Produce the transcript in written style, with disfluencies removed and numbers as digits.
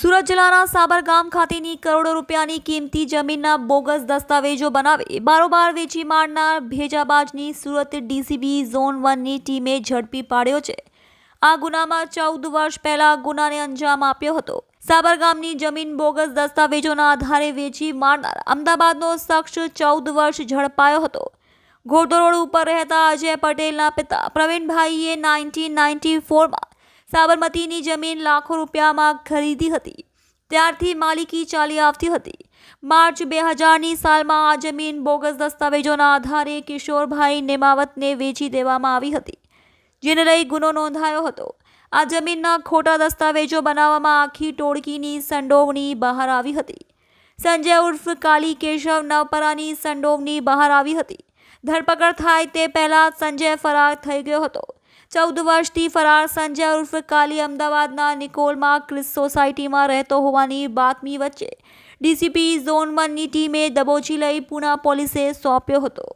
સુરત જિલ્લાના સાબરગામ ખાતેની કરોડો રૂપિયાની કિંમતી જમીનના બોગસ દસ્તાવેજો બનાવી બારોબાર વેચી મારનાર ભેજાબાજની સુરત ડીસીબી ઝોન 1ની ટીમે ઝડપી પાડ્યો છે। આ ગુનામાં 14 વર્ષ પહેલા ગુનાને અંજામ આપ્યો હતો। સાબરગામની જમીન બોગસ દસ્તાવેજોના આધારે વેચી મારનાર અમદાવાદનો શખ્સ 14 વર્ષ ઝડપાયો હતો। ઘોડો રોડ ઉપર રહેતા અજય પટેલના પિતા પ્રવીણભાઈએ 1994માં સાબરમતીની જમીન લાખો રૂપિયામાં ખરીદી હતી। ત્યારથી માલિકી ચાલી આવતી હતી। માર્ચ 2000ની સાલમાં આ જમીન બોગસ દસ્તાવેજોના આધારે કિશોરભાઈ નેમાવતને વેચી દેવામાં આવી હતી, જેને લઈ ગુનો નોંધાયો હતો। આ જમીનના ખોટા દસ્તાવેજો બનાવવામાં આખી ટોળકીની સંડોવણી બહાર આવી હતી। સંજય ઉર્ફ કાલી કેશવ નવપરાની સંડોવણી બહાર આવી હતી। ધરપકડ થાય તે પહેલા સંજય ફરાર થઈ ગયો હતો। 14 વર્ષથી ફરાર સંજય ઉર્ફ કાલી અમદાવાદના નિકોલમાં ક્રિસ સોસાયટીમાં રહેતો હોવાની બાતમી વચ્ચે ડીસીપી ઝોન 1ની ટીમે દબોચી લઈ પુના પોલીસે સોંપ્યો હતો।